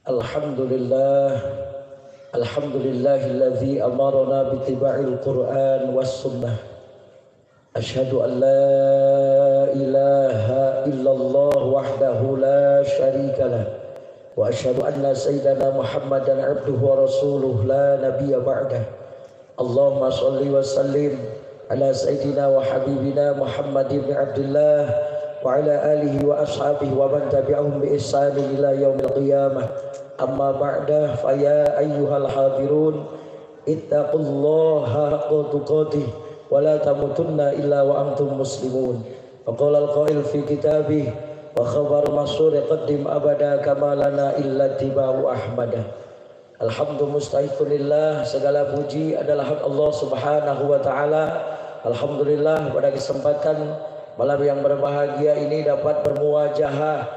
Alhamdulillah, alhamdulillahilladzi amarna bitiba'il Qur'an was sunnah. Asyhadu an la ilaha illallah wahdahu la syarikalah wa asyhadu anna sayyidana Muhammadan abduhu wa rasuluh la nabiyya ba'dah. Allahumma shalli wa sallim ala sayyidina wa habibina Muhammad ibn Abdullah wa ala alihi wa ashabihi wa man tabi'ahum bi ihsanin ila yaumil qiyamah. Amma ba'da, fa ya ayyuhal hadirun ittaqullaha haqqa tuqatih wa la tamutunna illa wa antum muslimun. Wa qala al-qail fi kitabih wa khabar masur qaddim abada kama lana illa tibau ahmadah. Alhamdulillah, segala puji adalah hak Allah Subhanahu wa taala. Alhamdulillah, pada kesempatan malam yang berbahagia ini dapat bermuwajahah,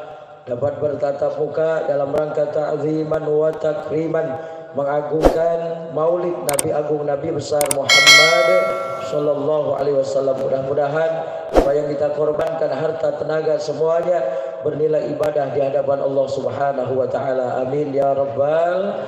dapat bertatap muka dalam rangka ta'ziman wa takriman, mengagungkan maulid Nabi Agung Nabi besar Muhammad sallallahu alaihi wasallam. Mudah-mudahan apa yang kita korbankan, harta, tenaga, semuanya bernilai ibadah di hadapan Allah Subhanahu wa taala. Amin ya rabbal.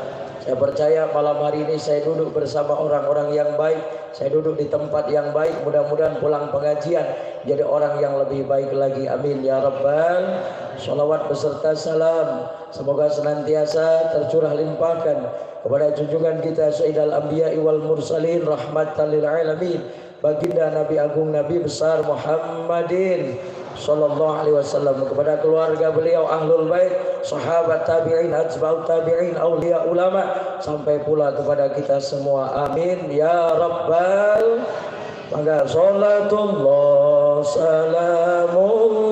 Saya percaya malam hari ini saya duduk bersama orang-orang yang baik, saya duduk di tempat yang baik. Mudah-mudahan pulang pengajian jadi orang yang lebih baik lagi. Amin ya rabbal. Sholawat beserta salam semoga senantiasa tercurah limpahkan kepada junjungan kita Sayyidul Anbiya wal Mursalin rahmatan lil alamin, baginda Nabi Agung Nabi besar Muhammadin sallallahu alaihi wasallam, kepada keluarga beliau, ahlul bait, sahabat, tabi'in, atba'ut tabi'in, aulia, ulama, sampai pula kepada kita semua. Amin ya rabbal. Maka salatullah salamullah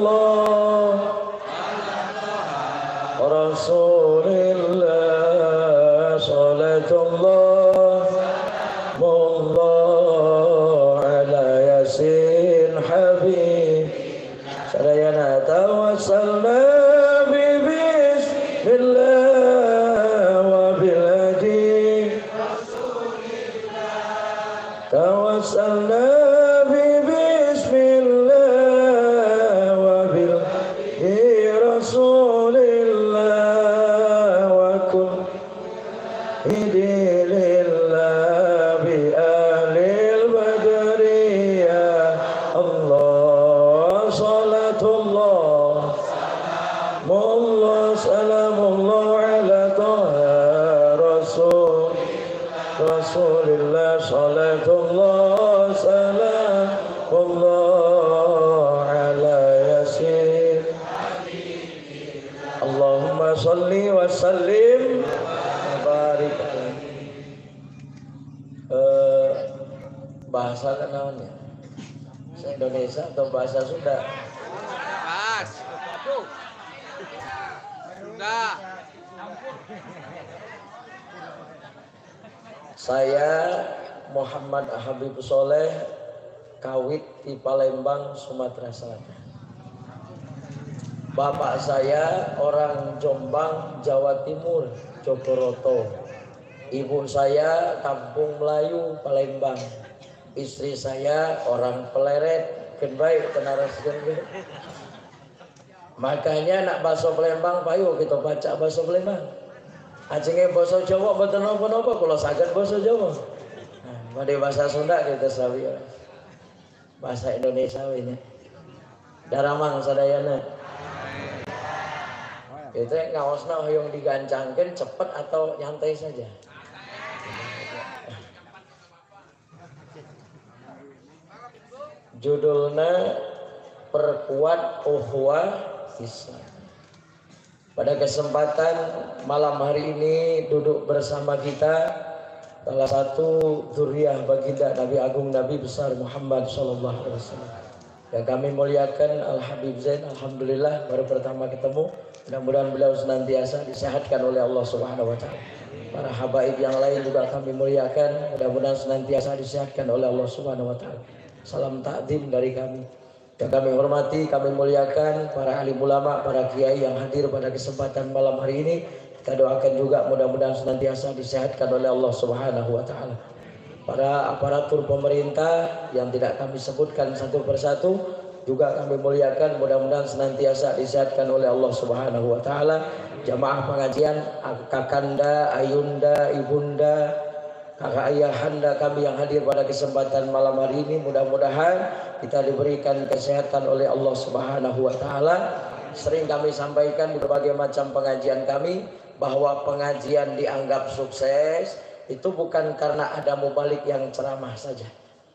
Rasulillah, salatullah mullah ala yasin habib sadayana tawassalna bi bismillah wa biladi rasulillah tawassalna bi bismillah wa biladi rasulillah wa kun idilillah bi ahlil badri ya Allah. Salatullah salamullah ala taha rasulillah, salatullah salamullah ala yasin. Allahumma salli wa sallim barik. Bahasa kenalnya Indonesia atau bahasa Sunda? Sunda. Saya Muhammad Habib Soleh, Kawit di Palembang, Sumatera Selatan. Bapak saya orang Jombang, Jawa Timur, Jogoroto. Ibu saya Kampung Melayu, Palembang. Istri saya orang Peleret, baik tenaraskeun. Makanya nak bahasa Palembang payu kita baca bahasa Palembang. Ajenge bahasa Jawa mboten napa-napa, kula saged bahasa Jawa. Nah, bade bahasa Sunda kita sawi. Bahasa Indonesia ini. Daramang sadayana. Itu ngaosna hoyong digancangkeun cepet atau nyantai saja. Judulnya perkuat ukhuwah Islam. Pada kesempatan malam hari ini duduk bersama kita salah satu dzurriyyah baginda Nabi Agung Nabi besar Muhammad sallallahu alaihi wasallam. Yang kami muliakan Al Habib Zain, alhamdulillah baru pertama ketemu. Mudah-mudahan beliau senantiasa disehatkan oleh Allah Subhanahu wa taala. Para habaib yang lain juga kami muliakan, mudah-mudahan senantiasa disehatkan oleh Allah Subhanahu wa taala. Salam takdim dari kami. Yang kami hormati, kami muliakan para alim ulama, para kiai yang hadir pada kesempatan malam hari ini. Kita doakan juga mudah-mudahan senantiasa disehatkan oleh Allah Subhanahu wa taala. Para aparatur pemerintah yang tidak kami sebutkan satu persatu, juga kami muliakan, mudah-mudahan senantiasa disehatkan oleh Allah Subhanahu wa taala. Jamaah pengajian, kakanda, ayunda, ibunda, kakak ayahanda kami yang hadir pada kesempatan malam hari ini, mudah-mudahan kita diberikan kesehatan oleh Allah Subhanahu wa taala. Sering kami sampaikan di berbagai macam pengajian kami bahwa pengajian dianggap sukses itu bukan karena ada mubalik yang ceramah saja,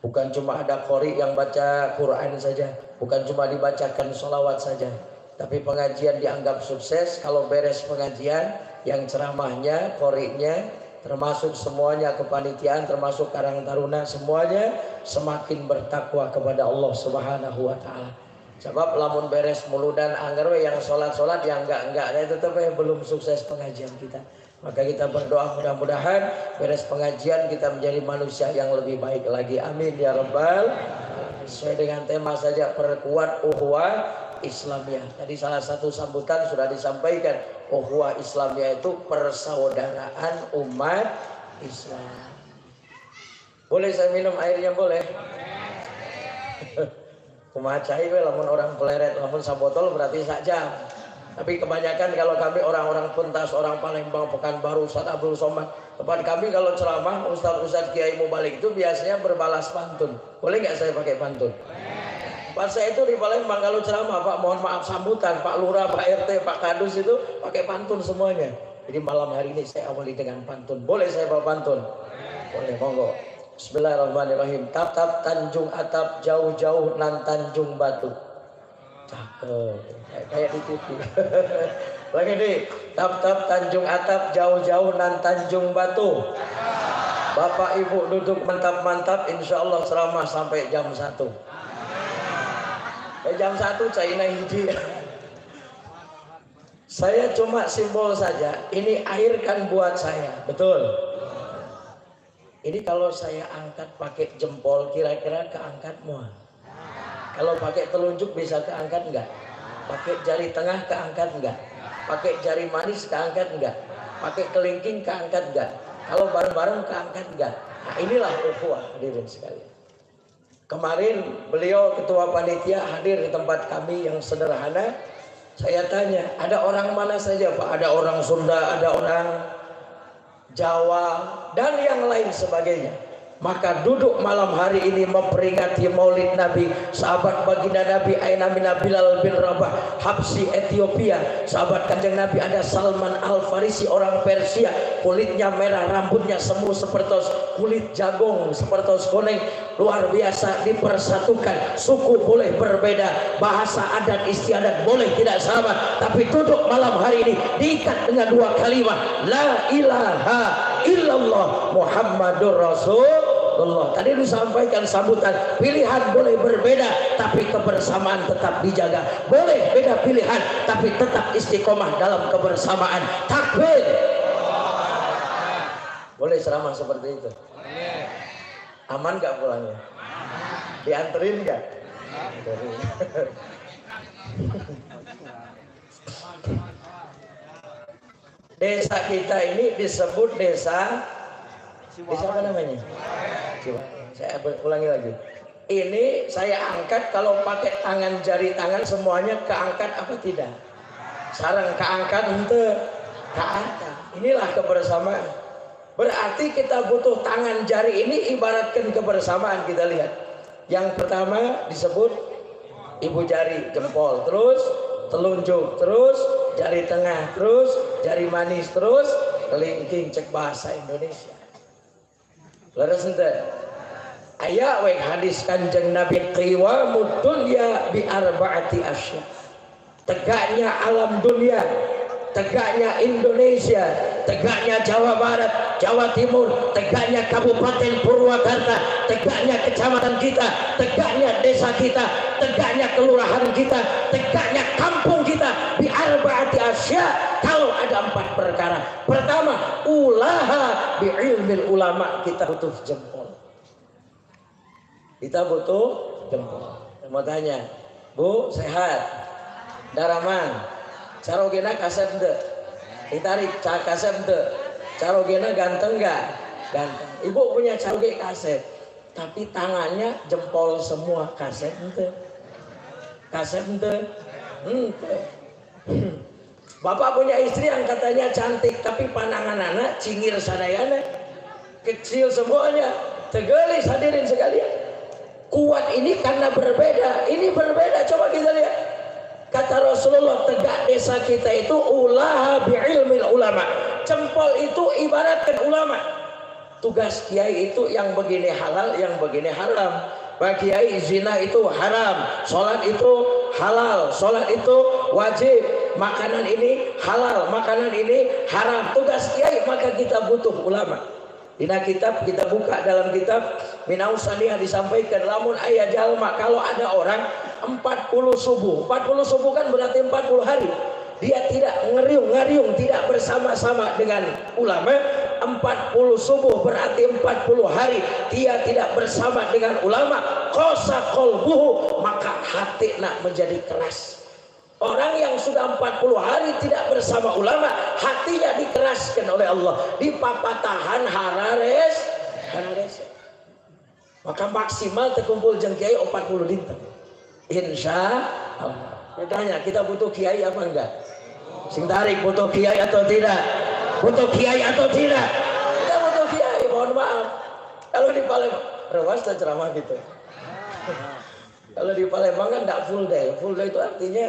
bukan cuma ada qori yang baca Quran saja, bukan cuma dibacakan sholawat saja, tapi pengajian dianggap sukses kalau beres pengajian yang ceramahnya, qorinya, termasuk semuanya kepanitiaan, termasuk Karang Taruna, semuanya semakin bertakwa kepada Allah Subhanahu wa taala. Sebab lamun beres muludan anggar yang sholat-sholat yang enggak tetap belum sukses pengajian kita. Maka kita berdoa mudah-mudahan beres pengajian kita menjadi manusia yang lebih baik lagi. Amin ya rabbal. Sesuai dengan tema saja, perkuat ukhuwah Islamiyah. Tadi salah satu sambutan sudah disampaikan, ukhuwah Islamiyah itu persaudaraan umat Islam. Boleh saya minum airnya, boleh? Kumaha cai we lamun orang peleret, lamun sabotol berarti sak jam. Tapi kebanyakan kalau kami orang-orang Puntas, orang Palembang, Pekanbaru, Ustaz Abdul Somad, tempat kami kalau ceramah Ustaz Kiai Mubalik itu biasanya berbalas pantun. Boleh nggak saya pakai pantun? Pas saya itu di Palembang kalau ceramah, Pak mohon maaf sambutan, Pak Lurah, Pak RT, Pak Kadus itu pakai pantun semuanya. Jadi malam hari ini saya awali dengan pantun. Boleh saya bawa pantun? Boleh, monggo. Bismillahirrahmanirrahim. Tap-tap Tanjung Atap, jauh-jauh nan Tanjung Batu. Cakep, kayak di TV. Lagi nih, tap-tap Tanjung Atap, jauh-jauh nan Tanjung Batu. Bapak Ibu duduk mantap-mantap, insya Allah ceramah sampai jam 1. Jam 1 China hiji. Saya cuma simbol saja, ini air kan buat saya, betul. Ini kalau saya angkat pakai jempol kira-kira keangkat mual. Kalau pakai telunjuk bisa keangkat enggak? Pakai jari tengah keangkat enggak? Pakai jari manis keangkat enggak? Pakai kelingking keangkat enggak? Kalau bareng-bareng keangkat enggak? Nah, inilah ukhuwah hadirin sekalian. Kemarin beliau ketua panitia hadir di tempat kami yang sederhana. Saya tanya, ada orang mana saja Pak? Ada orang Sunda, ada orang Jawa, dan yang lain sebagainya. Maka duduk malam hari ini memperingati maulid Nabi, sahabat baginda Nabi Aina bin Bilal bin Rabah, Habsi Ethiopia. Sahabat kanjeng Nabi ada Salman Al Farisi, orang Persia, kulitnya merah, rambutnya semu sepertos kulit jagung, sepertos kuning. Luar biasa, dipersatukan. Suku boleh berbeda, bahasa adat istiadat boleh tidak sama, tapi duduk malam hari ini diikat dengan dua kalimat, la ilaha illallah Muhammadur Rasulullah. Tadi disampaikan sambutan, pilihan boleh berbeda tapi kebersamaan tetap dijaga. Boleh beda pilihan tapi tetap istiqomah dalam kebersamaan. Takbir. Boleh ceramah seperti itu? Aman gak pulangnya? Dianterin gak? Desa kita ini disebut desa apa namanya? Saya ulangi lagi. Ini saya angkat, kalau pakai tangan, jari tangan semuanya keangkat apa tidak? Sarang keangkat untuk keangkat. Inilah kebersamaan. Berarti kita butuh tangan jari ini ibaratkan kebersamaan. Kita lihat. Yang pertama disebut ibu jari, jempol, terus telunjuk, terus jari tengah, terus jari manis, terus kelingking, cek bahasa Indonesia. Leres ente. Aya we hadis kanjeng Nabi, qiwamud dunya bi arba'ati asya. Tegaknya alam dunia, tegaknya Indonesia, tegaknya Jawa Barat, Jawa Timur, tegaknya Kabupaten Purwakarta, tegaknya kecamatan kita, tegaknya desa kita, tegaknya kelurahan kita, tegaknya kampung kita bi arba'ati asya. Kalau ada 4 perkara. Pertama, ulaha bi ilmil ulama, kita butuh jempol. Kita butuh jempol. Mau tanya, Bu, sehat? Daraman? Carogena kasep ente? Ditarik kasep ente? Carogena ganteng enggak? Ganteng. Ibu punya caroge kasep, tapi tangannya jempol semua, kasep ente? Kasep ente. Bapak punya istri yang katanya cantik tapi pandangan anak cingir sadayana kecil semuanya. Tegelis hadirin sekalian. Kuat ini karena berbeda. Ini berbeda, coba kita lihat. Kata Rasulullah, tegak desa kita itu ulaha bi'ilmil ulama. Jempol itu ibaratkan ulama. Tugas kiai itu yang begini halal, yang begini haram. Bagi kiai zina itu haram, sholat itu halal, sholat itu wajib, makanan ini halal, makanan ini haram. Tugas kiai, maka kita butuh ulama. Dina kitab kita buka dalam kitab Minaus Salihah disampaikan lamun ayah jalma kalau ada orang 40 subuh kan berarti 40 hari dia tidak ngeriung tidak bersama-sama dengan ulama. 40 subuh berarti 40 hari dia tidak bersama dengan ulama. Qasa qalbuhu, maka hati nak menjadi keras. Orang yang sudah 40 hari tidak bersama ulama, hatinya dikeraskan oleh Allah, dipapatahan harares. Maka maksimal terkumpul jeung kiai 40 dinten. Insya Allah. Tanya, kita butuh kiai apa enggak? Sing tarik butuh kiai atau tidak? Butuh kiai atau tidak? Kita butuh kiai, mohon maaf. Kalau di Palembang, rewas ceramah gitu. Kalau di Palembang kan enggak full day. Full day itu artinya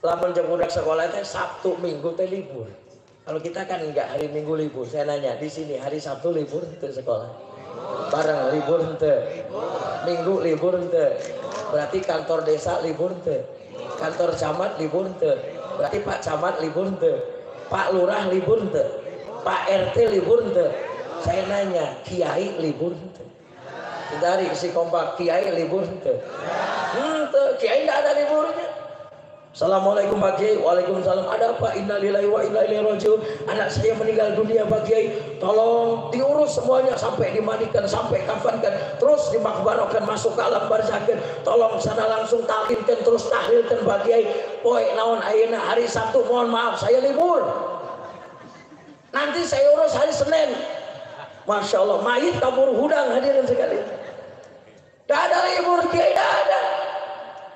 lamun jam budak sekolah teh Sabtu Minggu teh libur. Kalau kita kan enggak hari Minggu libur. Saya nanya di sini hari Sabtu libur itu sekolah. Bareng libur ente. Minggu libur ente. Berarti kantor desa libur ente. Kantor camat libur ente. Berarti Pak Camat libur ente. Pak Lurah libur ente. Pak RT libur ente. Saya nanya kiai libur ente. Dari si kompak kiai libur ente. Kiai enggak ada liburnya. Assalamualaikum Pak Kiai. Waalaikumsalam. Ada apa? Innalillahi wa inna ilaihi rajiun. Anak saya meninggal dunia Pak Kiai. Tolong diurus semuanya sampai dimandikan, sampai kafankan, terus dimakbarokan masuk ke alam barzakhin. Tolong sana langsung tahlilkan, terus tahlilkan Pak Kiai. Poe naon ayeuna hari Sabtu, mohon maaf saya libur. Nanti saya urus hari Senin. Masya Allah, mayit kabur hudang hadirin sekalian. Tidak ada libur Kiai, tidak ada.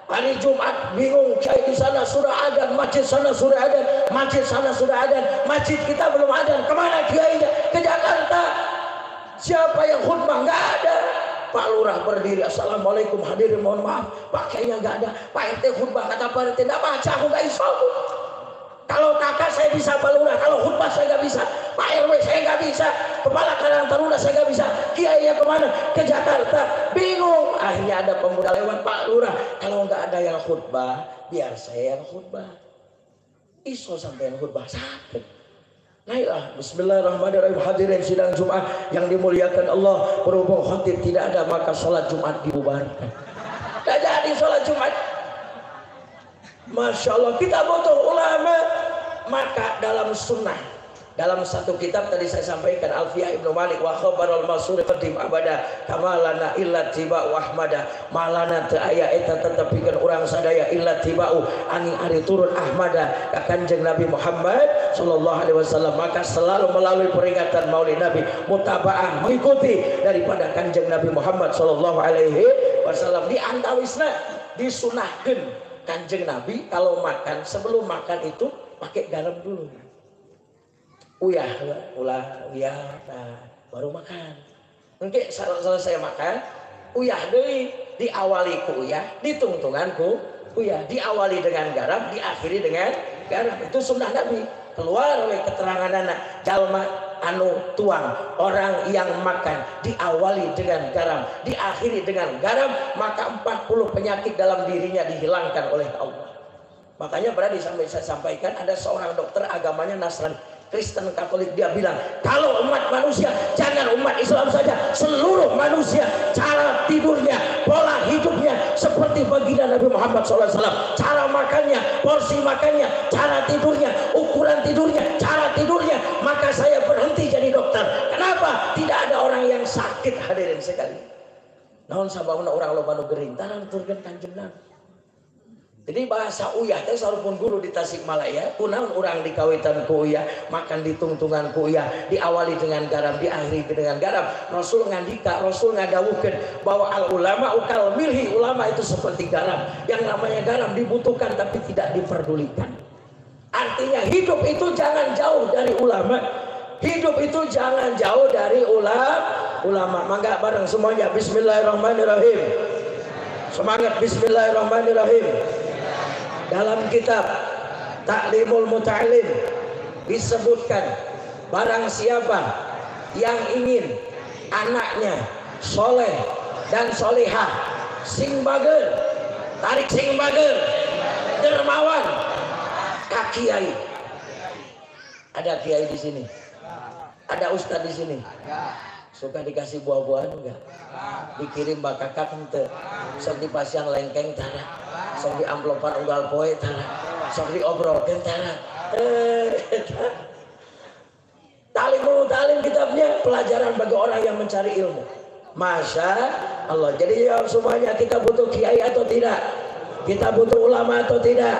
Hari Jumat bingung, kiai di sana sudah adzan, masjid sana sudah adzan, masjid sana sudah adzan, masjid kita belum adzan. Kemana kiainya? Ke Jakarta. Siapa yang khutbah? Nggak ada. Pak Lurah berdiri, assalamualaikum hadirin mohon maaf, Pak kiainya nggak ada. Pak RT khutbah, kata Pak RT nggak baca, aku nggak iso. Kalau kakak saya bisa Pak Lurah, kalau khutbah saya nggak bisa. Pak RW saya nggak bisa, kepala Karang Taruna saya nggak bisa. Kiainya kemana? Ke Jakarta. Bingung. Akhirnya ada pemuda lewat, Pak Lurah, kalau nggak ada yang khutbah, biar saya yang khutbah. Iso sampai yang khutbah sakit. Naiklah, bismillahirrahmanirrahim. Hadirin sidang Jumat yang dimuliakan Allah, berhubung khatib tidak ada, maka sholat Jumat dibubarkan. Tidak jadi sholat Jumat. Masya Allah, kita butuh ulama. Maka dalam sunnah, dalam satu kitab tadi saya sampaikan Alfiyah Ibnu Malik wa khabarul masuri qadim abada kamalana illa tiba wa ahmada malana teu aya eta tetepikeun urang sadaya illa tibau ani ari turun ahmada ka Kanjeng Nabi Muhammad sallallahu alaihi wasallam. Maka selalu melalui peringatan Maulid Nabi mutabaah mengikuti daripada Kanjeng Nabi Muhammad sallallahu alaihi wasallam. Di antawisna disunahkeun Kanjeng Nabi kalau makan, sebelum makan itu pakai garam dulu. Uyah, nah, baru makan. Mungkin selesai makan, uyah deui, diawali ku uyah, ditungtungan ku uyah, diawali dengan garam, diakhiri dengan garam. Itu sunnah Nabi. Keluar oleh keterangan anak jalma anu tuang, orang yang makan diawali dengan garam, diakhiri dengan garam, maka 40 penyakit dalam dirinya dihilangkan oleh Allah. Makanya pernah saya sampaikan, ada seorang dokter agamanya Nasrani, Kristen Katolik, dia bilang kalau umat manusia, jangan umat Islam saja, seluruh manusia cara tidurnya, pola hidupnya seperti baginda Nabi Muhammad SAW, cara makannya, porsi makannya, cara tidurnya, ukuran tidurnya, cara tidurnya, maka saya berhenti jadi dokter. Kenapa? Tidak ada orang yang sakit hadirin sekali. Naon sababna orang loba nu gering, tarang turkeun Kanjeng Nabi. Jadi bahasa uyah teh sarupun guru di Tasikmalaya, kunaon urang dikawitan ku uyah, makan di tungtungan ku uyah, diawali dengan garam, diakhiri dengan garam. Rasul ngandika, Rasul ngadawukeun bahwa al ulama ukal milhi, ulama itu seperti garam. Yang namanya garam dibutuhkan tapi tidak diperdulikan. Artinya hidup itu jangan jauh dari ulama. Hidup itu jangan jauh dari ulama. Mangga bareng semuanya bismillahirrahmanirrahim. Semangat bismillahirrahmanirrahim. Dalam kitab Ta'limul Muta'alim disebutkan barang siapa yang ingin anaknya soleh dan solihah, sing bager, tarik sing bager, dermawan, kiai. Ada kiai di sini, ada ustadz di sini. Suka dikasih buah-buahan enggak? Dikirim bakakak ente, sok dipasang lengkeng tara, sok di amplopan unggal poe tara, sok diobrolkeun tara. Talim kitabnya pelajaran bagi orang yang mencari ilmu. Masya Allah. Jadi ya semuanya, kita butuh kiai atau tidak? Kita butuh ulama atau tidak?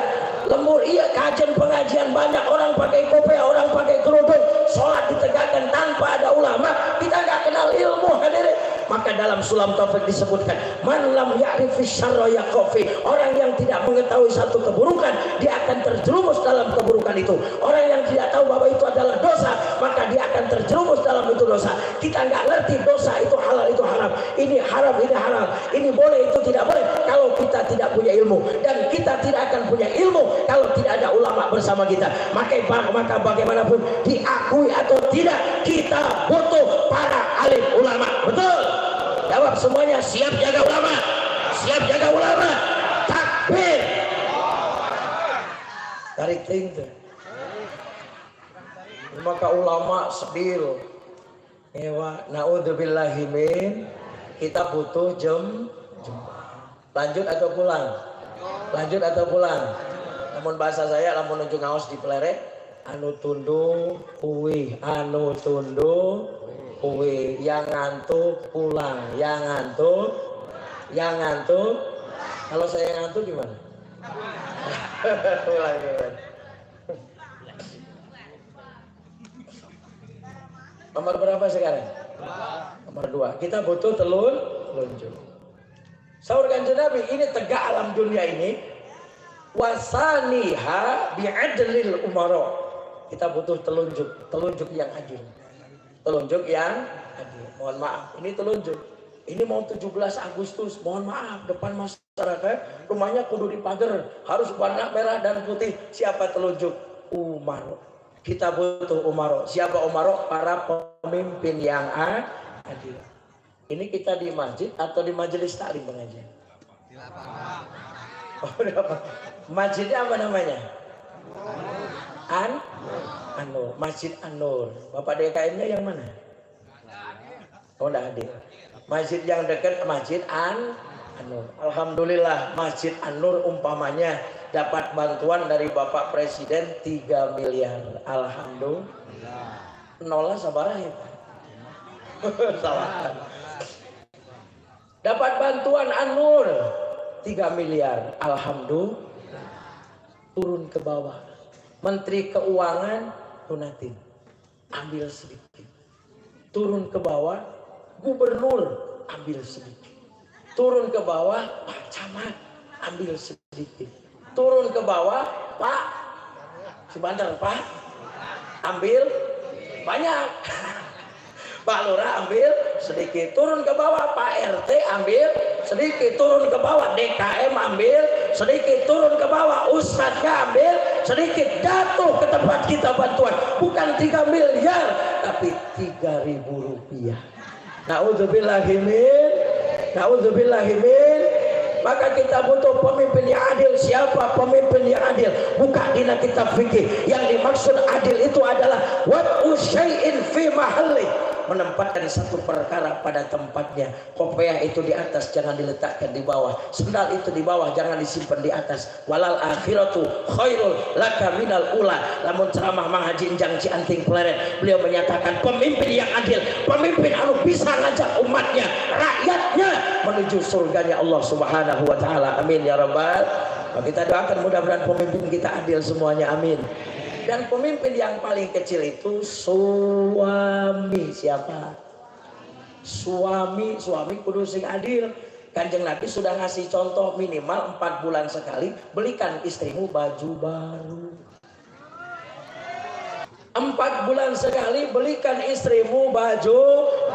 Lembur iya, kajian pengajian banyak, orang pakai kopiah, orang pakai kerudung, sholat ditegakkan tanpa ada ulama, kita nggak kenal ilmu, hadirin. Maka dalam Sulam Taufik disebutkan, man lam ya'rifis syarra yaqfi, orang yang tidak mengetahui satu keburukan, dia akan terjerumus dalam keburukan itu. Orang yang tidak tahu bahwa itu adalah dosa, maka dia akan terjerumus dalam itu dosa. Kita nggak ngerti dosa itu halal, itu haram, ini haram, ini halal, ini boleh, itu tidak boleh, kalau kita tidak punya ilmu. Dan kita tidak akan punya ilmu kalau tidak ada ulama bersama kita. Maka bagaimanapun, diakui atau tidak, kita butuh para alim ulama. Betul? Jawab semuanya, siap jaga ulama, siap jaga ulama. Takbir. Tarik ting tuh. Maka ulama sedil. Ewa, naudzubillahi min. Kita butuh jam. Lanjut atau pulang? Lanjut atau pulang? Namun bahasa saya, lamun nuju ngaos di pelerek, anu tunduh uwi, anu tunduh uwi, yang ngantuk pulang, yang ngantuk. Kalau saya ngantuk gimana? Pulang. Nomor berapa sekarang? Nomor 2. Kita butuh telunjuk. Sahur Kanjeng Nabi, ini tegak alam dunia ini. Wasaniha bi'adlil umara. Kita butuh telunjuk yang adil. Telunjuk yang adil. Mohon maaf, ini telunjuk. Ini mau 17 Agustus, mohon maaf, depan masyarakat, rumahnya kudu dipager, harus warna merah dan putih. Siapa telunjuk? Umaro. Kita butuh umaro. Siapa umaro? Para pemimpin yang adil. Ini kita di masjid atau di majelis taklim pengajian? Masjidnya apa namanya? An-Nur. Masjid An-Nur. Bapak DKM-nya yang mana? Oh, enggak hadir. Masjid yang dekat Masjid An-Nur. Alhamdulillah, Masjid An-Nur umpamanya dapat bantuan dari Bapak Presiden 3 miliar. Alhamdulillah. Nolnya sabarah ya. Salah. Dapat bantuan An-Nur 3 miliar. Alhamdulillah. Turun ke bawah. Menteri Keuangan Tunatin, ambil sedikit. Turun ke bawah, Gubernur ambil sedikit. Turun ke bawah, Pak Camat ambil sedikit. Turun ke bawah, Pak Sibandar, Pak ambil banyak. Pak Lurah ambil sedikit. Turun ke bawah, Pak RT ambil sedikit. Turun ke bawah, DKM ambil sedikit. Turun ke bawah, Ustadznya ambil sedikit. Jatuh ke tempat kita bantuan bukan 3 miliar tapi 3.000 rupiah. Na'udzubillahi min. Maka kita butuh pemimpin yang adil. Siapa pemimpin yang adil? Buka dina kitab fikih. Yang dimaksud adil itu adalah wad'u syai'in fi mahalli, menempatkan satu perkara pada tempatnya. Kopiah itu di atas, jangan diletakkan di bawah. Sendal itu di bawah, jangan disimpan di atas. Walal akhiratu khairul laka minal ula. Lamun ceramah Mang Haji Enjang Cianting Pleret, beliau menyatakan pemimpin yang adil, pemimpin anu bisa ngajak umatnya, rakyatnya menuju surganya Allah Subhanahu wa taala. Amin ya rabbal Kita doakan mudah-mudahan pemimpin kita adil semuanya, amin. Dan pemimpin yang paling kecil itu suami. Siapa? Suami kudu sing adil. Kanjeng Nabi sudah ngasih contoh minimal 4 bulan sekali belikan istrimu baju baru. 4 bulan sekali belikan istrimu baju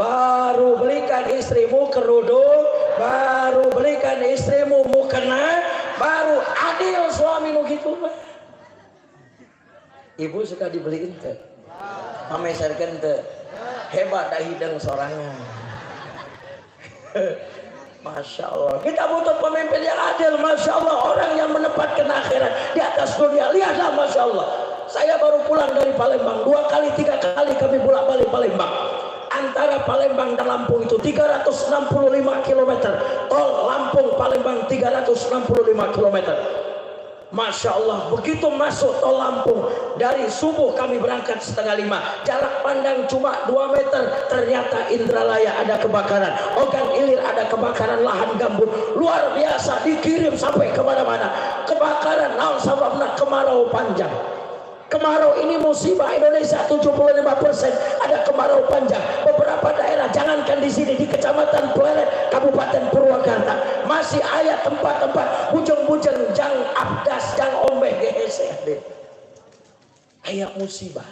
baru, belikan istrimu kerudung baru, belikan istrimu mukena baru. Adil suami nu gitu mah. Ibu suka dibeliin teh, pameserkeun teh, hebat dah hidang sorangan. Masya Allah, kita butuh pemimpin yang adil. Masya Allah, orang yang menempatkan akhirat di atas dunia. Lihatlah, Masya Allah, saya baru pulang dari Palembang 2 kali 3 kali kami bolak-balik Palembang. Antara Palembang dan Lampung itu 365 km. Tol Lampung Palembang 365 km. Masya Allah, begitu masuk tol Lampung, dari subuh kami berangkat 4:30, jarak pandang cuma 2 meter, ternyata Indralaya ada kebakaran, Ogan Ilir ada kebakaran lahan gambut, luar biasa, dikirim sampai kemana-mana. Kebakaran, naon sababna? Kemarau panjang. Kemarau ini musibah Indonesia, 75% ada kemarau panjang. Beberapa daerah, jangankan di sini, di Kecamatan Pleret, Kabupaten Purwakarta, masih ada tempat-tempat bujeng-bujeng jang abdas, jang ombeh gehese. Ayat musibah.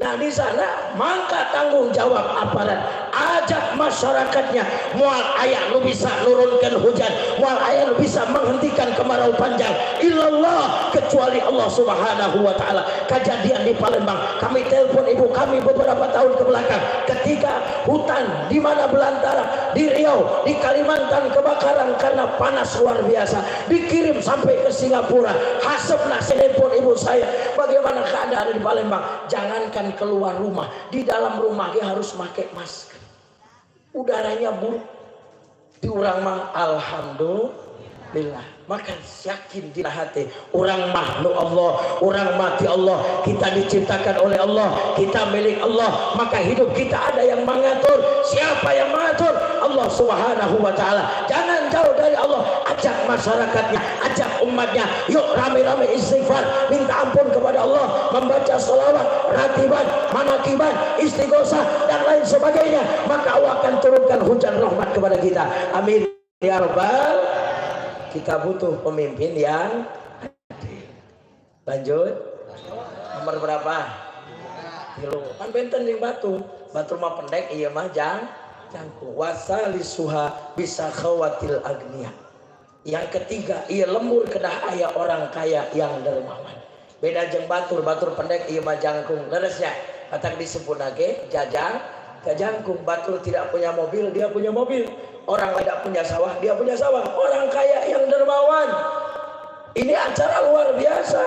Nah di sana maka tanggung jawab aparat, ajak masyarakatnya, mual ayah lu bisa nurunkan hujan, mual ayah lu bisa menghentikan kemarau panjang, illallah, kecuali Allah subhanahu wa ta'ala. Kejadian di Palembang, kami telepon ibu kami beberapa tahun ke belakang, ketika hutan di mana belantara, di Riau, di Kalimantan kebakaran karena panas luar biasa, dikirim sampai ke Singapura. Hasebna telepon ibu saya, bagaimana keadaan di Palembang? Jangankan keluar rumah, di dalam rumah dia harus pakai masker. Udaranya buruk. Di urang mah alhamdulillah. Maka yakin di hati, orang makhluk Allah, orang mati Allah, kita diciptakan oleh Allah, kita milik Allah, maka hidup kita ada yang mengatur. Siapa yang mengatur? Allah subhanahu wa ta'ala. Jangan jauh dari Allah. Ajak masyarakatnya, ajak umatnya, yuk rame-rame istighfar, minta ampun kepada Allah, membaca sholawat, ratiban, manakiban, istighosah dan lain sebagainya, maka Allah akan turunkan hujan rahmat kepada kita. Amin ya rabbal. Kita butuh pemimpin yang adil. Lanjut. Nomor berapa? Tilu. Kan benten di batu mah pendek, iya mah jangkung. Wasalisuha bisa khawatil agniya. Yang ketiga, ia lembur kedah aya orang kaya yang dermawan. Beda jeung batur pendek, iya mah jangkung. Leresnya katak disebutake jangkung. Batur tidak punya mobil, dia punya mobil. Orang tidak punya sawah, dia punya sawah. Orang kaya yang dermawan. Ini acara luar biasa.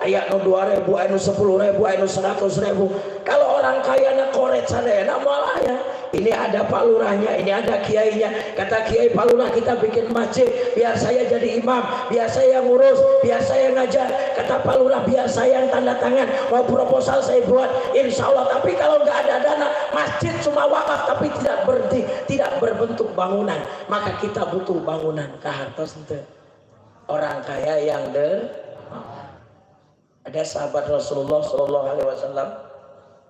Ayat no 2.000, ayat no 10.000, ayat no 100.000. Kalau orang kaya na koret sadayana moal aya. Ini ada Pak Lurahnya, ini ada kiainya. Kata Kiai Pak Lurah, kita bikin masjid, biar saya jadi imam, biar saya ngurus, biar saya ngajar. Kata Pak Lurah, biar saya yang tanda tangan, mau proposal saya buat, insya Allah. Tapi kalau nggak ada dana, masjid cuma wakaf tapi tidak berbentuk bangunan, maka kita butuh bangunan. Kahartos ente orang kaya yang ada sahabat Rasulullah Shallallahu Alaihi Wasallam,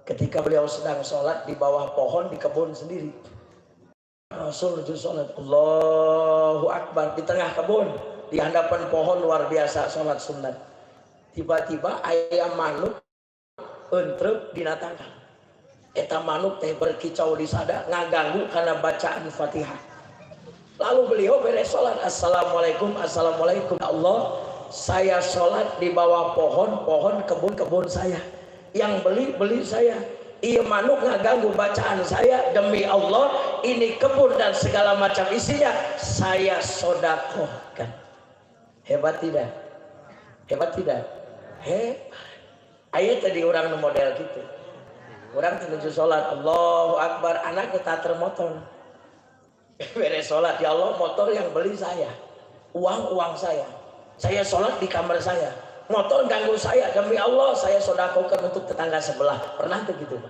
ketika beliau sedang sholat di bawah pohon di kebun sendiri, Rasul sholat Allahu Akbar di tengah kebun, di hadapan pohon, luar biasa sholat sunat. Tiba-tiba ayam manuk entrep dinatangkan. Eta manuk teh berkicau di sada, ngaganggu karena bacaan Fatihah. Lalu beliau beres sholat, assalamualaikum, assalamualaikum. Allah, saya sholat di bawah pohon kebun saya. Yang beli saya. Iya manuk ngaganggu bacaan saya, demi Allah ini kebun dan segala macam isinya saya sodakohkan. Hebat tidak? Hebat tidak? Hebat. Ayat tadi orang model gitu. Orang menuju sholat, Allahu Akbar, anak kita termotor. Beres sholat, ya Allah, motor yang beli saya, uang saya. Saya sholat di kamar saya, motor ganggu saya, demi Allah saya sodakokan untuk tetangga sebelah. Pernah tuh gitu,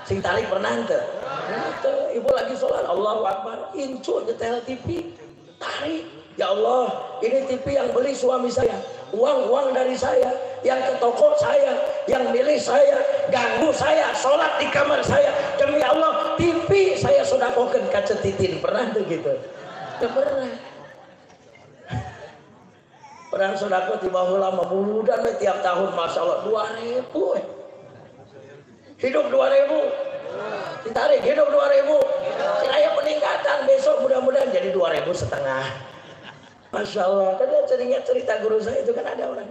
sing tarik pernah tuh? Ibu lagi sholat, Allahu Akbar, incu nyetel TV, tarik, Ya Allah, ini TV yang beli suami saya, uang dari saya, yang ke toko saya, yang milih saya, ganggu saya, sholat di kamar saya. Demi Allah, TV saya sodakokan kaca titin. Pernah tuh gitu? Gak pernah. Pernah sodako di bawah lama mudah tiap tahun, masya Allah 2.000. Hidup 2.000. Ditarik hidup 2.000. Saya peningkatan besok mudah-mudahan jadi 2.500. Masya Allah. Kan saya cerita guru saya itu kan ada orang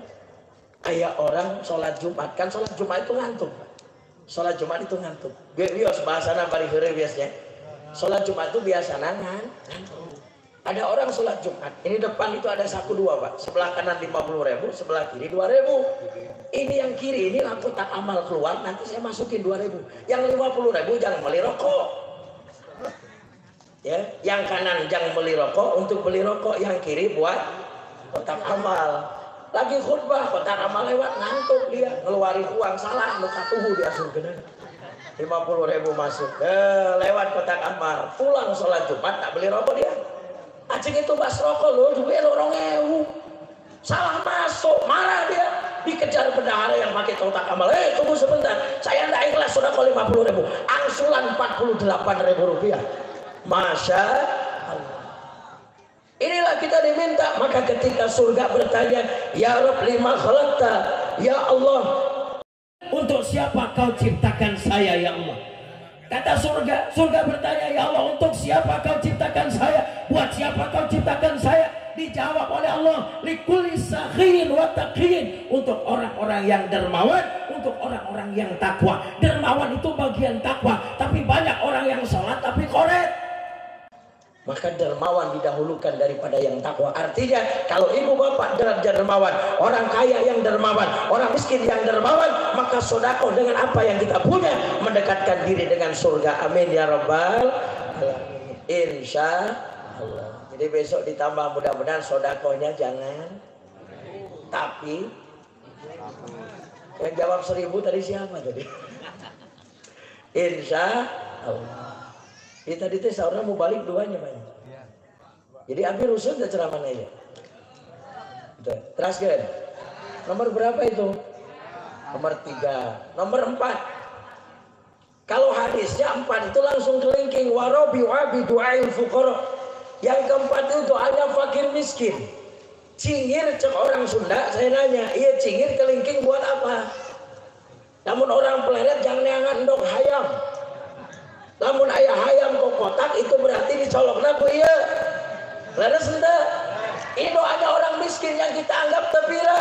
kayak orang sholat Jumat, kan sholat Jumat itu ngantuk. Sholat Jumat itu ngantuk. Bios bahasana bari heureuh biasanya. Sholat Jumat itu biasa ngantuk. Ada orang sholat Jumat, ini depan itu ada saku dua Pak, sebelah kanan 50.000, sebelah kiri 2.000. Ini yang kiri ini lampu tak amal keluar, nanti saya masukin 2.000. Yang 50.000 jangan beli rokok. Ya, yang kanan jangan beli rokok, untuk beli rokok, yang kiri buat kotak amal. Lagi khutbah, kotak amal lewat, ngantuk dia, ngeluarin uang salah, luka tubuh dia surga. 50.000 masuk, lewat kotak amal, pulang sholat Jumat tak beli rokok dia. Acing itu bas rokok loh, juga lorong ewu. Salah masuk, marah dia. Dikejar bendahara yang pakai kotak amal. Tunggu sebentar, saya tidak ikhlas sudah kali 50.000. Angsulan 48.000 rupiah. Masya Allah. Inilah kita diminta. Maka ketika surga bertanya, Ya Rabb lima khalaqta, Ya Allah, untuk siapa kau ciptakan saya ya Allah? Kata surga bertanya, Ya Allah, untuk siapa kau ciptakan saya? Buat siapa kau ciptakan saya? Dijawab oleh Allah, likulli sakhin wa taqin, untuk orang-orang yang dermawan, untuk orang-orang yang takwa. Dermawan itu bagian takwa, tapi banyak orang yang salat tapi koret. Maka dermawan didahulukan daripada yang takwa. Artinya kalau ibu bapak dermawan, orang kaya yang dermawan, orang miskin yang dermawan, maka sedekah dengan apa yang kita punya mendekatkan diri dengan surga. Amin ya rabbal alamin. Insya Allah. Jadi besok ditambah, mudah-mudahan sedekahnya jangan. Tapi yang jawab 1.000 tadi siapa tadi? Insya Allah. Kita tadi teh saudara mau balik duanya banyak. Jadi ambil rusun dan ceramah aja. Terakhir. Nomor berapa itu? Nomor 3. Nomor 4. Kalau hadisnya 4 itu langsung kelingking warobi wabi du'ail fuqara. Yang keempat itu doanya fakir miskin. Cingir cek orang Sunda, saya nanya, iya cingir kelingking buat apa? Namun orang peleret jangan neangan endok hayam. Namun ayah hayam kok kotak itu berarti dicolokna ku ieu. Leres henteu? Ini doanya orang miskin yang kita anggap tebira.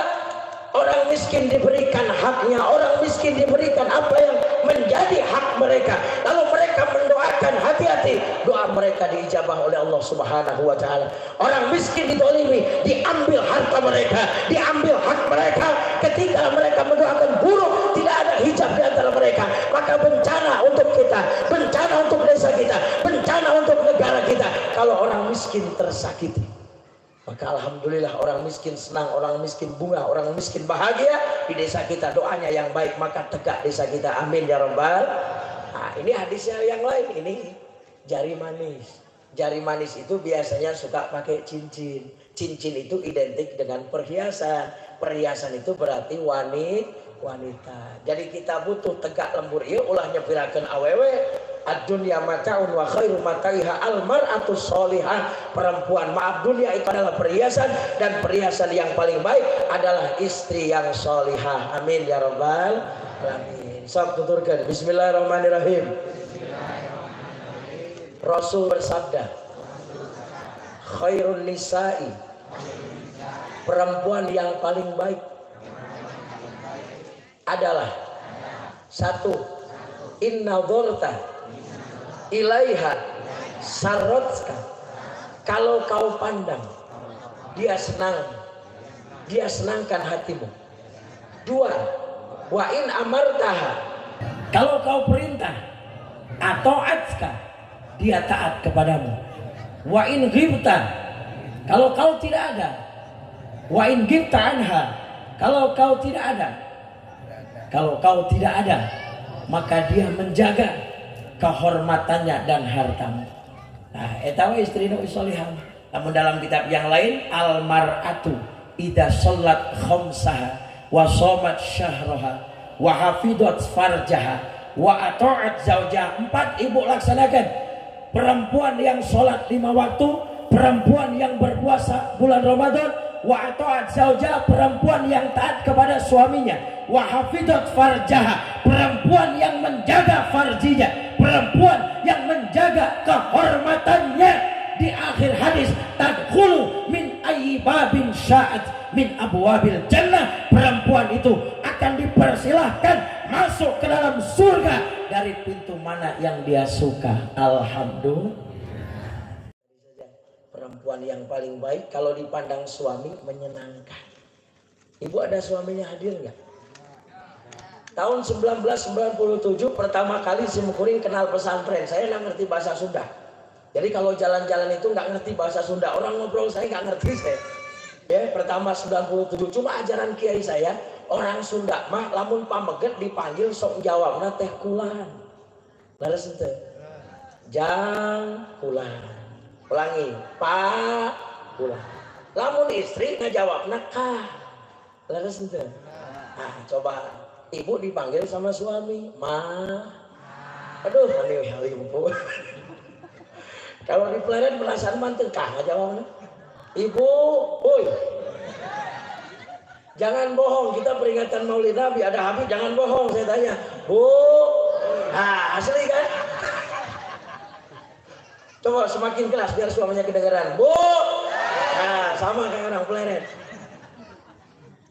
Orang miskin diberikan haknya, orang miskin diberikan apa yang menjadi hak mereka. Lalu mereka mendoakan, hati-hati, doa mereka diijabah oleh Allah Subhanahu wa taala. Orang miskin ditolimi, diambil harta mereka, diambil hak mereka. Ketika mereka mendoakan buruk, tidak ada hijab di antara mereka. Maka bencana untuk kita, bencana untuk desa kita, bencana untuk negara kita kalau orang miskin tersakiti. Maka alhamdulillah orang miskin senang, orang miskin bunga, orang miskin bahagia di desa kita. Doanya yang baik maka tegak desa kita. Amin ya rabbal. Nah, ini hadisnya yang lain. Ini jari manis. Jari manis itu biasanya suka pakai cincin. Cincin itu identik dengan perhiasan. Perhiasan itu berarti wanita. Jadi kita butuh tegak lembur. Iya ulah nyepirakeun awewe. Ad-dunya mata'un wa khairu mata'iha al-mar'atu sholihah. Perempuan, maaf, dunia itu adalah perhiasan, dan perhiasan yang paling baik adalah istri yang sholihah. Amin ya rabbal alamin. Sok tuturkan. Bismillahirrahmanirrahim. Rasul bersabda, khairun nisa'i, perempuan yang paling baik adalah satu, inna dhurta ilaiha sarrotka, kalau kau pandang dia senang, dia senangkan hatimu. Dua, wa in amartaha, kalau kau perintah atau atska, dia taat kepadamu. Wa in ghibta, kalau kau tidak ada. Wa in ghibta anha, kalau kau tidak ada, maka dia menjaga kehormatannya dan hartamu. Nah, eta we istri nu sholihah. Namun dalam kitab yang lain, al-mar'atu idza shallat khamsaha wa shamat syahraha wa hafidhat farjaha wa ata'at zaujaha. 4 ibu laksanakan. Perempuan yang sholat 5 waktu, perempuan yang berpuasa bulan Ramadan, wa ata'at zaujaha, perempuan yang taat kepada suaminya, wa hafidhat farjaha, perempuan yang menjaga farjinya, perempuan yang menjaga kehormatannya. Di akhir hadis, tadkhulu min ayyi babin sya'at min abwabil jannah, perempuan itu akan dipersilahkan masuk ke dalam surga dari pintu mana yang dia suka. Alhamdulillah. Perempuan yang paling baik kalau dipandang suami menyenangkan. Ibu ada suaminya hadir nggak? Tahun 1997 pertama kali si Mukuring kenal pesantren. Saya nggak ngerti bahasa Sunda. Jadi kalau jalan-jalan itu nggak ngerti bahasa Sunda, orang ngobrol saya nggak ngerti saya. Ya, pertama 97 cuma ajaran kiai saya, orang Sunda mah lamun pameget dipanggil sok jawabna teh kulan. Laras ente. Jang kulan. Ulangi, Pak kulan. Lamun istri ngajawabna ka. Laras ente. Nah, coba ibu dipanggil sama suami, Ma. Aduh, ini ibu. Kalau di peleret perasaan mantel kah jawabnya. Ibu, woi. Jangan bohong, kita peringatan Maulid Nabi ada Habib, jangan bohong saya tanya. Bu. Nah, asli kan? Coba semakin keras biar suaranya kedengaran. Bu. Nah, sama kayak orang peleret.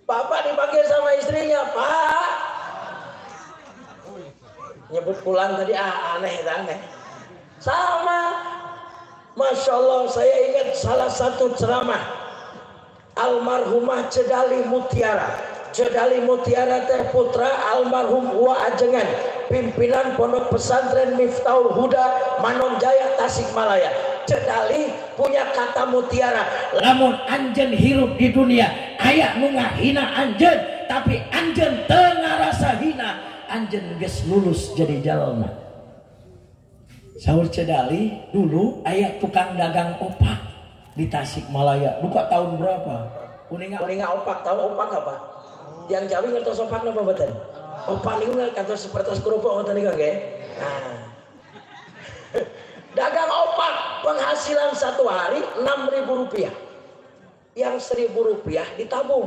Bapak dipanggil sama istrinya, Pak. Nyebut pulang tadi aneh. Sama. Masya Allah, saya ingat salah satu ceramah almarhumah Cedali Mutiara. Cedali Mutiara teh putra almarhum Wa Ajengan, pimpinan Pondok Pesantren Miftahul Huda Manom Jaya Tasikmalaya. Cedali punya kata mutiara, lamun anjen hirup di dunia aya nu ngahina anjen, tapi anjen teu ngarasa hina, anjen geus lulus jadi jalma. Saur Cedali dulu ayat tukang dagang opak di Tasikmalaya. Luka tahun berapa? Kuninga opak, tahu opak apa? Yang Jawi ngertos opak apa betul? Opak itu ngertos seperti kerupuk ngertos nih kan? Nah, dagang opak penghasilan satu hari 6.000 rupiah. Yang 1.000 rupiah ditabung,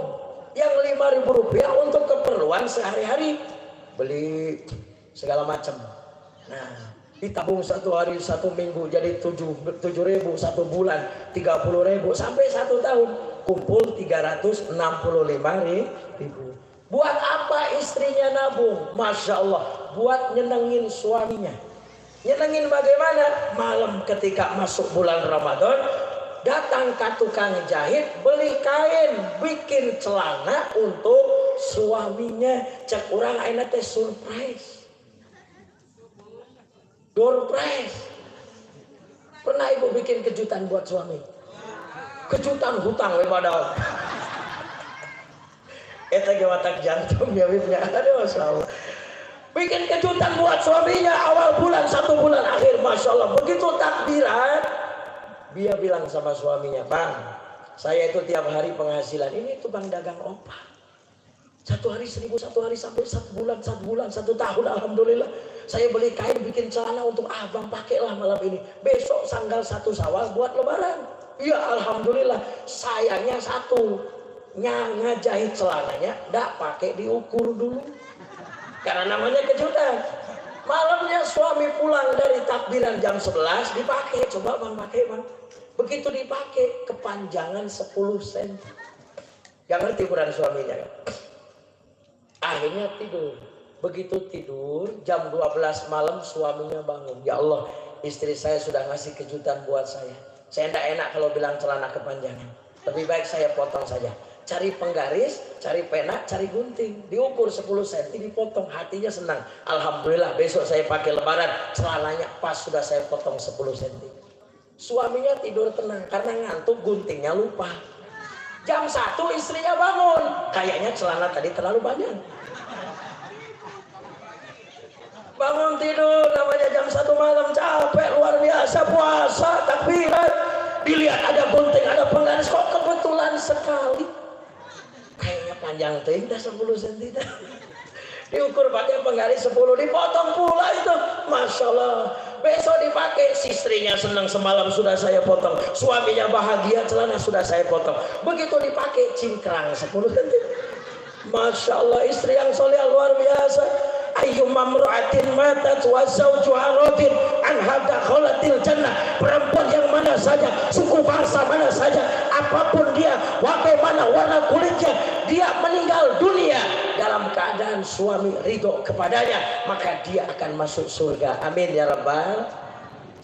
yang 5.000 rupiah untuk keperluan sehari-hari, beli segala macam. Nah, ditabung satu hari, satu minggu jadi 7.000, 1 bulan 30.000 sampai 1 tahun kumpul 365.000. Buat apa istrinya nabung? Masya Allah, buat nyenengin suaminya. Nyenengin bagaimana? Malam ketika masuk bulan Ramadan, datang ke tukang jahit, beli kain, bikin celana untuk suaminya. Cek orang aina teh surprise. Door prize. Pernah ibu bikin kejutan buat suami? Kejutan hutang padahal. Eta ge watak jantung ya wibnya. Aduh masyaallah. Bikin kejutan buat suaminya awal bulan, 1 bulan akhir, masya Allah. Begitu takbiran, dia bilang sama suaminya, Bang, saya itu tiap hari penghasilan ini tukang dagang opak. 1 hari 1.000, 1 hari sampai 1 bulan, 1 tahun, alhamdulillah. Saya beli kain, bikin celana untuk abang, pakailah malam ini. Besok tanggal 1 Syawal buat lebaran. Iya, alhamdulillah. Sayangnya satu, ngajahit celananya, nggak pakai diukur dulu. Karena namanya kejutan. Malamnya suami pulang dari takbiran jam 11, dipakai. Coba bang, pakai bang. Begitu dipakai, kepanjangan 10 cm. Gak ngerti ukuran suaminya kan? Akhirnya tidur. Begitu tidur jam 12 malam suaminya bangun. Ya Allah, istri saya sudah ngasih kejutan buat saya. Saya tidak enak kalau bilang celana kepanjangan. Lebih baik saya potong saja. Cari penggaris, cari pena, cari gunting. Diukur 10 cm, dipotong. Hatinya senang. Alhamdulillah besok saya pakai lebaran. Celananya pas sudah saya potong 10 cm. Suaminya tidur tenang karena ngantuk, guntingnya lupa. Jam 1 istrinya bangun. Kayaknya celana tadi terlalu panjang. Bangun tidur, namanya jam 1 malam, capek luar biasa, puasa, takbiran. dilihat ada gunting, ada penggaris, kok kebetulan sekali. Kayaknya panjang dah 10 cm dah. Diukur pakai penggaris 10, dipotong pula itu. Masya Allah. Besok dipakai, istrinya senang, semalam sudah saya potong, suaminya bahagia, celana sudah saya potong. Begitu dipakai, cingkrang 10 cm. Masya Allah, istri yang soleh luar biasa. Ayyumma mra'atin matat wa zawjuha radin anha dakhalatil jannah. Perempuan yang mana saja, suku bangsa mana saja, apapun dia, bagaimana warna kulitnya, dia meninggal dunia dalam keadaan suami ridho kepadanya, maka dia akan masuk surga. Amin ya rabbal.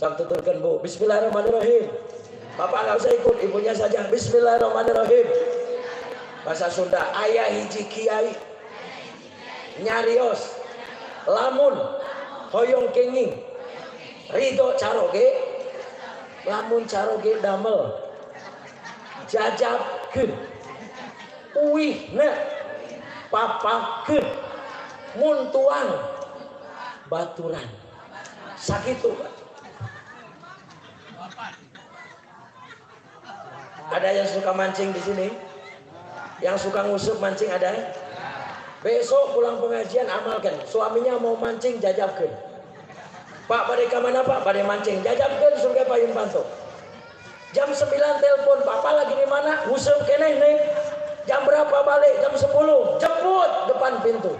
Sok tuturkan Bu. Bismillahirrahmanirrahim. Bapak nggak usah ikut, ibunya saja. Bismillahirrahmanirrahim. Bahasa Sunda, ayah hiji kiai nyarios lamun hoyong kenging ridho caroge lamun caroge damel jajabkeun uwihna papakeun mun tuang baturan sakitu. Ada yang suka mancing di sini? Yang suka ngusuk mancing ada? Besok pulang pengajian amalkan. Suaminya mau mancing, jajabkeun. Pak, pada kemana Pak? Pada mancing, jajabkeun surga payung pantuk. Jam 9 telepon, Papa lagi di mana? Ngusuk keneh nih. Jam berapa balik? Jam 10. Jemput depan pintu.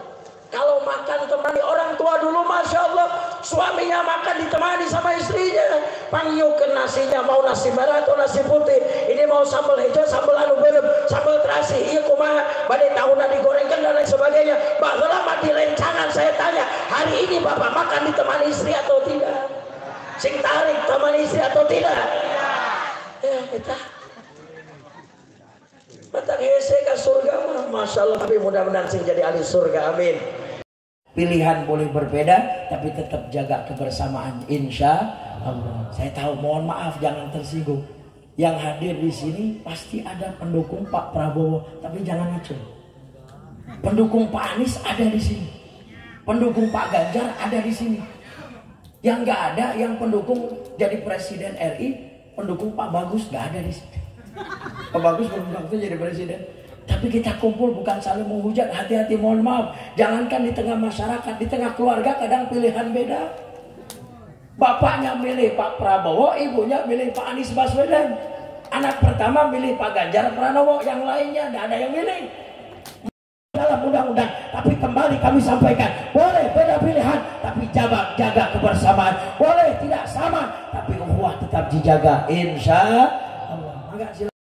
Kalau makan temani orang tua dulu, Masya Allah, suaminya makan ditemani sama istrinya. Panggilkan nasinya, mau nasi merah atau nasi putih, ini mau sambal hijau, sambal anu berem, sambal terasi, iya kumaha, badai tahunan digorengkan dan lain sebagainya. Baheula mah di lencangan saya tanya, hari ini Bapak makan ditemani istri atau tidak? Sing tarik temani istri atau tidak? Ya kita matang hese ke surga mah, Masya Allah. Tapi mudah-mudahan sing jadi ahli surga, amin. Pilihan boleh berbeda, tapi tetap jaga kebersamaan, insya Allah. Saya tahu, mohon maaf, jangan tersinggung. Yang hadir di sini pasti ada pendukung Pak Prabowo, tapi jangan ngacung. Pendukung Pak Anies ada di sini, pendukung Pak Ganjar ada di sini. Yang nggak ada, yang pendukung jadi Presiden RI, pendukung Pak Bagus nggak ada di sini. Pak Bagus belum waktu jadi presiden. Tapi kita kumpul bukan saling menghujat, hati-hati, mohon maaf. Jangankan di tengah masyarakat, di tengah keluarga kadang pilihan beda. Bapaknya milih Pak Prabowo, ibunya milih Pak Anies Baswedan. Anak pertama milih Pak Ganjar Pranowo, yang lainnya tidak ada yang milih. Dalam undang-undang, tapi kembali kami sampaikan, boleh beda pilihan, tapi jaga kebersamaan. Boleh tidak sama, tapi ukhuwah tetap dijaga, insya Allah.